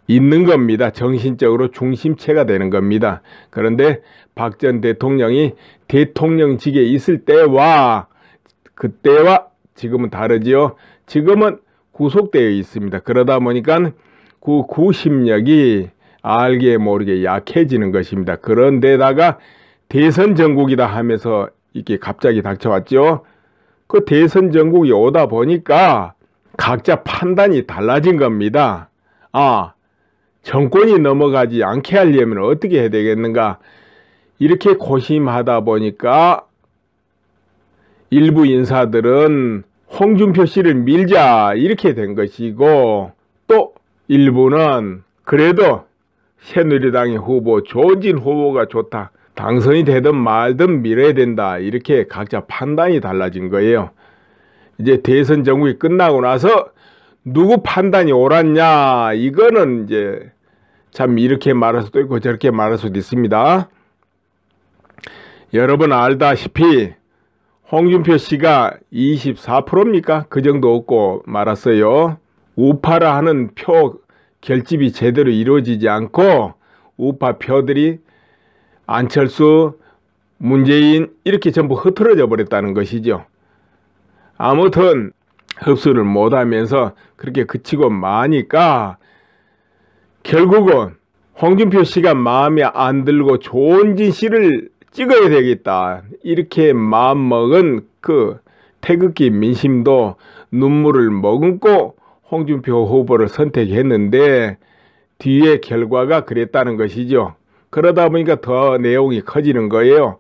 있는 겁니다. 정신적으로 중심체가 되는 겁니다. 그런데 박 전 대통령이 대통령직에 있을 때와 그때와 지금은 다르지요. 지금은 구속되어 있습니다. 그러다 보니까 그 구심력이 알게 모르게 약해지는 것입니다. 그런데다가 대선 전국이다 하면서 이렇게 갑자기 닥쳐왔죠. 그 대선 전국이 오다 보니까 각자 판단이 달라진 겁니다. 정권이 넘어가지 않게 하려면 어떻게 해야 되겠는가? 이렇게 고심하다 보니까 일부 인사들은 홍준표 씨를 밀자 이렇게 된 것이고, 또 일부는 그래도 새누리당의 후보 조은진 후보가 좋다, 당선이 되든 말든 밀어야 된다, 이렇게 각자 판단이 달라진 거예요. 이제 대선 전국이 끝나고 나서 누구 판단이 옳았냐, 이거는 이제 참 이렇게 말할 수도 있고 저렇게 말할 수도 있습니다. 여러분 알다시피 홍준표 씨가 24%입니까? 그 정도 얻고 말았어요. 우파라 하는 표 결집이 제대로 이루어지지 않고 우파 표들이 안철수, 문재인 이렇게 전부 흐트러져 버렸다는 것이죠. 아무튼 흡수를 못하면서 그렇게 그치고 마니까 결국은 홍준표 씨가 마음에 안 들고 조은진 씨를 찍어야 되겠다, 이렇게 마음먹은 그 태극기 민심도 눈물을 머금고 홍준표 후보를 선택했는데 뒤에 결과가 그랬다는 것이죠. 그러다 보니까 더 내용이 커지는 거예요.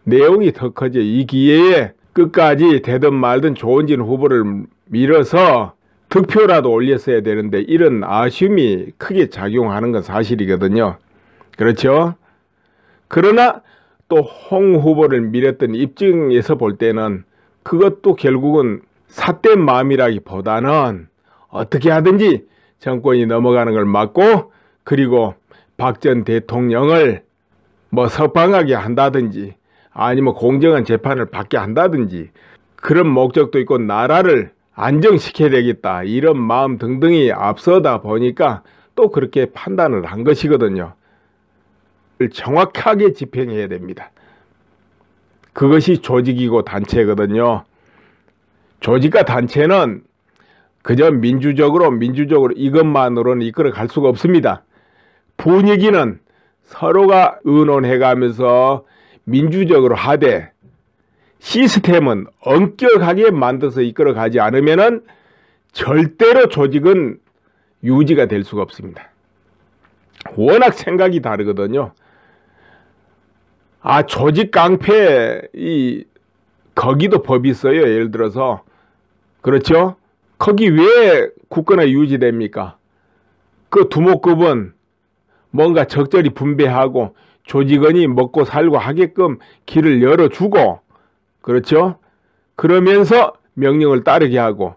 내용이 더 커져. 이 기회에 끝까지 되든 말든 조은진 후보를 밀어서 득표라도 올렸어야 되는데 이런 아쉬움이 크게 작용하는 건 사실이거든요. 그렇죠? 그러나 또 홍 후보를 밀었던 입장에서 볼 때는 그것도 결국은 삿된 마음이라기보다는 어떻게 하든지 정권이 넘어가는 걸 막고, 그리고 박 전 대통령을 뭐 석방하게 한다든지 아니면 공정한 재판을 받게 한다든지 그런 목적도 있고 나라를 안정시켜야 되겠다 이런 마음 등등이 앞서다 보니까 또 그렇게 판단을 한 것이거든요. 정확하게 집행해야 됩니다. 그것이 조직이고 단체거든요. 조직과 단체는 그저 민주적으로 이것만으로는 이끌어 갈 수가 없습니다. 분위기는 서로가 의논해가면서 민주적으로 하되 시스템은 엄격하게 만들어서 이끌어 가지 않으면은 절대로 조직은 유지가 될 수가 없습니다. 워낙 생각이 다르거든요. 조직 깡패, 거기도 법이 있어요. 예를 들어서. 그렇죠? 거기 왜 국가나 유지됩니까? 그 두목급은 뭔가 적절히 분배하고 조직원이 먹고 살고 하게끔 길을 열어주고, 그렇죠? 그러면서 명령을 따르게 하고,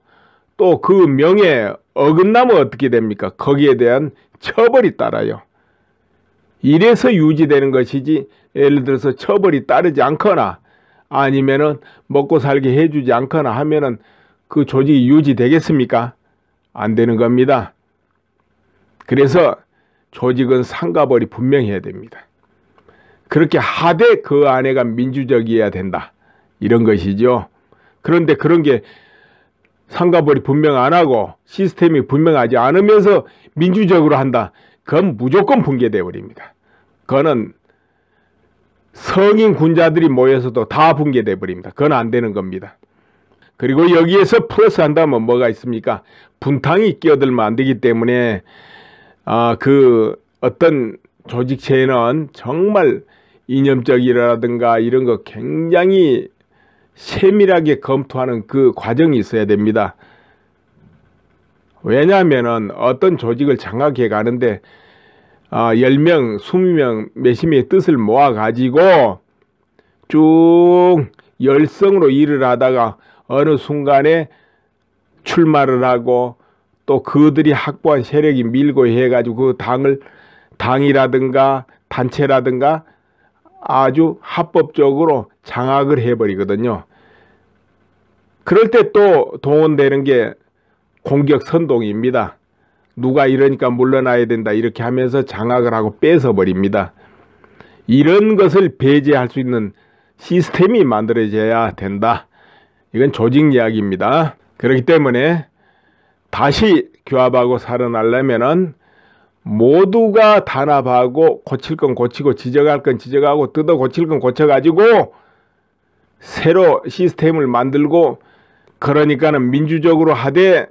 또 그 명에 어긋나면 어떻게 됩니까? 거기에 대한 처벌이 따라요. 이래서 유지되는 것이지, 예를 들어서 처벌이 따르지 않거나 아니면은 먹고 살게 해주지 않거나 하면은 그 조직이 유지되겠습니까? 안 되는 겁니다. 그래서 조직은 상가벌이 분명해야 됩니다. 그렇게 하되 그 안에가 민주적이어야 된다. 이런 것이죠. 그런데 그런 게 상가벌이 분명 안 하고 시스템이 분명하지 않으면서 민주적으로 한다. 그건 무조건 붕괴되어 버립니다. 그거는 성인 군자들이 모여서도 다 붕괴되어 버립니다. 그건 안 되는 겁니다. 그리고 여기에서 플러스 한다면 뭐가 있습니까? 분탕이 끼어들면 안 되기 때문에 그 어떤 조직체에는 정말 이념적이라든가 이런 거 굉장히 세밀하게 검토하는 그 과정이 있어야 됩니다. 왜냐하면은 어떤 조직을 장악해 가는데 10명, 20명, 몇십 명의 뜻을 모아가지고 쭉 열성으로 일을 하다가 어느 순간에 출마를 하고 또 그들이 확보한 세력이 밀고 해가지고 그 당이라든가 단체라든가 아주 합법적으로 장악을 해버리거든요. 그럴 때 또 동원되는 게 공격 선동입니다. 누가 이러니까 물러나야 된다 이렇게 하면서 장악을 하고 뺏어버립니다. 이런 것을 배제할 수 있는 시스템이 만들어져야 된다. 이건 조직 이야기입니다. 그렇기 때문에 다시 규합하고 살아나려면은 모두가 단합하고 고칠 건 고치고 지적할 건 지적하고 뜯어 고칠 건 고쳐가지고 새로 시스템을 만들고 그러니까는 민주적으로 하되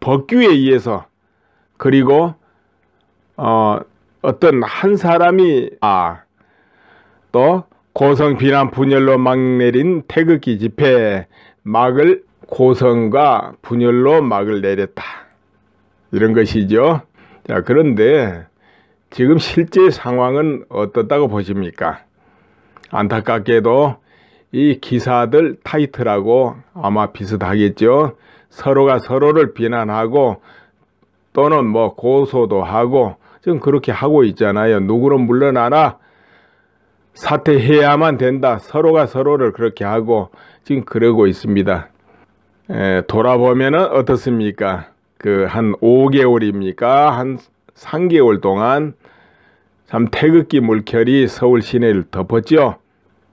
법규에 의해서 그리고 어떤 한 사람이 또 고성 비난 분열로 막 내린 태극기 집회 막을 고성과 분열로 막을 내렸다. 이런 것이죠. 자, 그런데 지금 실제 상황은 어떻다고 보십니까? 안타깝게도 이 기사들 타이틀하고 아마 비슷하겠죠. 서로가 서로를 비난하고 또는 뭐 고소도 하고 지금 그렇게 하고 있잖아요. 누구는 물러나라. 사퇴해야만 된다. 서로가 서로를 그렇게 하고 지금 그러고 있습니다. 돌아보면은 어떻습니까? 그 한 5개월입니까? 한 3개월 동안 참 태극기 물결이 서울 시내를 덮었죠.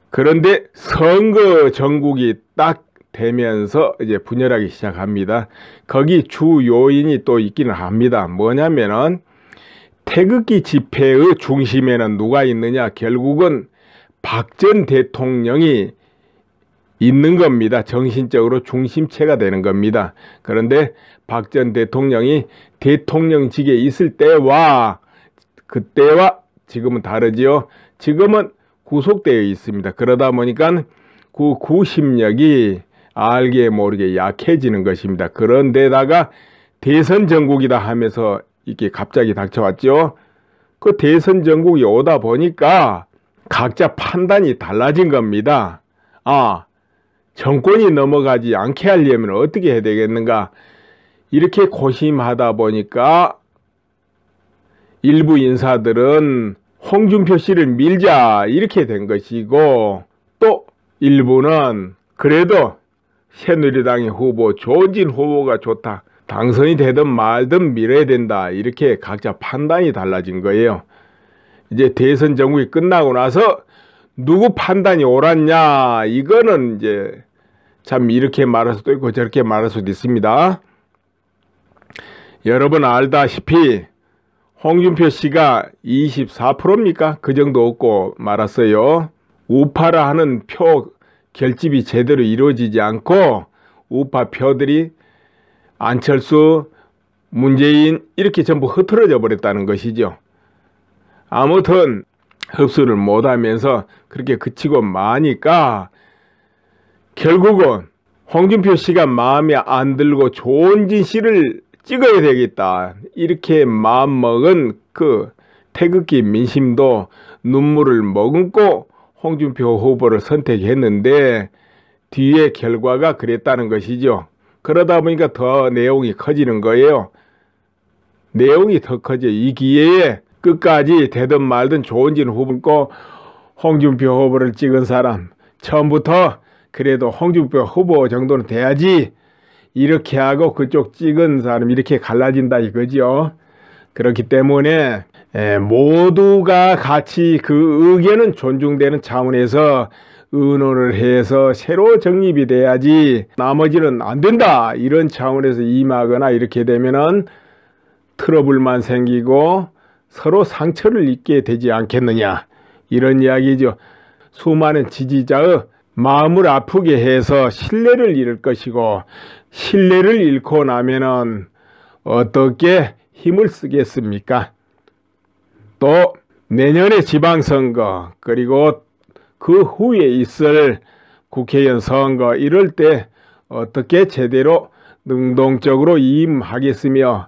그런데 선거 전국이 딱 되면서 이제 분열하기 시작합니다. 거기 주 요인이 또 있기는 합니다. 뭐냐면은 태극기 집회의 중심에는 누가 있느냐? 결국은 박 전 대통령이 있는 겁니다. 정신적으로 중심체가 되는 겁니다. 그런데 박 전 대통령이 대통령직에 있을 때와 그때와 지금은 다르지요. 지금은 구속되어 있습니다. 그러다 보니까 그 구심력이 알게 모르게 약해지는 것입니다. 그런데다가 대선 전국이다 하면서 이게 갑자기 닥쳐왔죠. 그 대선 전국이 오다 보니까 각자 판단이 달라진 겁니다. 정권이 넘어가지 않게 하려면 어떻게 해야 되겠는가? 이렇게 고심하다 보니까 일부 인사들은 홍준표 씨를 밀자 이렇게 된 것이고, 또 일부는 그래도 새누리당의 후보 조은진 후보가 좋다, 당선이 되든 말든 밀어야 된다, 이렇게 각자 판단이 달라진 거예요. 이제 대선 전국이 끝나고 나서 누구 판단이 옳았냐, 이거는 이제 참 이렇게 말할 수도 있고 저렇게 말할 수도 있습니다. 여러분 알다시피 홍준표 씨가 24%입니까? 그 정도 얻고 말았어요. 우파라 하는 표 결집이 제대로 이루어지지 않고 우파 표들이 안철수, 문재인 이렇게 전부 흐트러져 버렸다는 것이죠. 아무튼 흡수를 못하면서 그렇게 그치고 마니까 결국은 홍준표 씨가 마음에 안 들고 조은진 씨를 찍어야 되겠다, 이렇게 마음먹은 그 태극기 민심도 눈물을 머금고 홍준표 후보를 선택했는데 뒤에 결과가 그랬다는 것이죠. 그러다 보니까 더 내용이 커지는 거예요. 내용이 더 커져. 이 기회에 끝까지 되든 말든 조은진 후보고 홍준표 후보를 찍은 사람, 처음부터 그래도 홍준표 후보 정도는 돼야지 이렇게 하고 그쪽 찍은 사람 이렇게 갈라진다 이거죠. 그렇기 때문에 모두가 같이 그 의견은 존중되는 차원에서 의논을 해서 새로 정립이 돼야지 나머지는 안 된다 이런 차원에서 임하거나 이렇게 되면은 트러블만 생기고 서로 상처를 입게 되지 않겠느냐, 이런 이야기죠. 수많은 지지자의 마음을 아프게 해서 신뢰를 잃을 것이고, 신뢰를 잃고 나면은 어떻게 힘을 쓰겠습니까? 또 내년에 지방선거, 그리고 그 후에 있을 국회의원 선거, 이럴 때 어떻게 제대로 능동적으로 임하겠으며,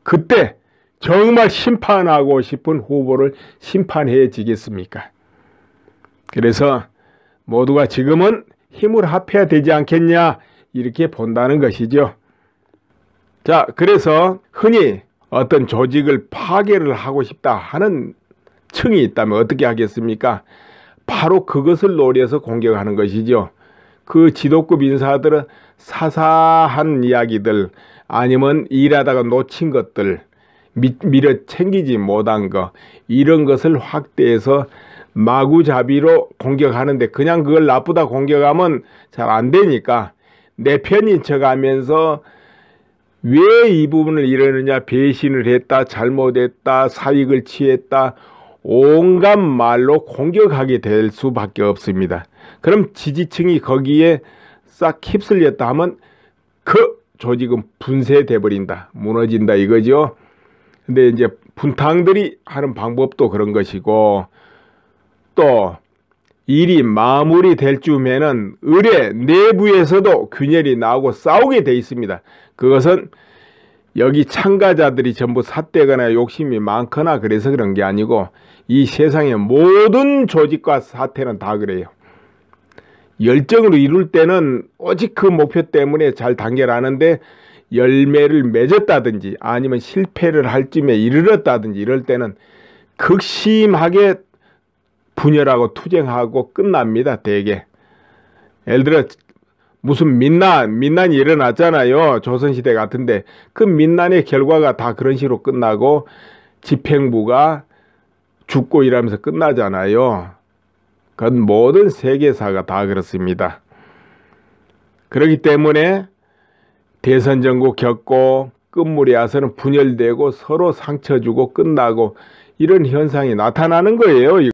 그때 정말 심판하고 싶은 후보를 심판해지겠습니까? 그래서 모두가 지금은 힘을 합해야 되지 않겠냐, 이렇게 본다는 것이죠. 자, 그래서 흔히 어떤 조직을 파괴를 하고 싶다 하는 층이 있다면 어떻게 하겠습니까? 바로 그것을 노려서 공격하는 것이죠. 그 지도급 인사들은 사사한 이야기들, 아니면 일하다가 놓친 것들, 미처 챙기지 못한 거, 이런 것을 확대해서 마구잡이로 공격하는데, 그냥 그걸 나쁘다 공격하면 잘 안 되니까 내 편인 척하면서 왜 이 부분을 이러느냐, 배신을 했다, 잘못했다, 사익을 취했다, 온갖 말로 공격하게 될 수밖에 없습니다. 그럼 지지층이 거기에 싹 휩쓸렸다 하면 그 조직은 분쇄돼 버린다, 무너진다 이거죠. 근데 이제 분탕들이 하는 방법도 그런 것이고, 또 일이 마무리될 쯤에는 의뢰 내부에서도 균열이 나오고 싸우게 돼 있습니다. 그것은 여기 참가자들이 전부 삿대거나 욕심이 많거나 그래서 그런 게 아니고, 이 세상의 모든 조직과 사태는 다 그래요. 열정으로 이룰 때는 오직 그 목표 때문에 잘 단결하는데, 열매를 맺었다든지 아니면 실패를 할 쯤에 이르렀다든지 이럴 때는 극심하게 분열하고 투쟁하고 끝납니다. 대개 예를 들어 무슨 민난이 일어났잖아요. 조선시대 같은데 그 민난의 결과가 다 그런 식으로 끝나고 집행부가 죽고 이러면서 끝나잖아요. 그건 모든 세계사가 다 그렇습니다. 그렇기 때문에 대선 전국 겪고 끝물에 와서는 분열되고 서로 상처 주고 끝나고 이런 현상이 나타나는 거예요.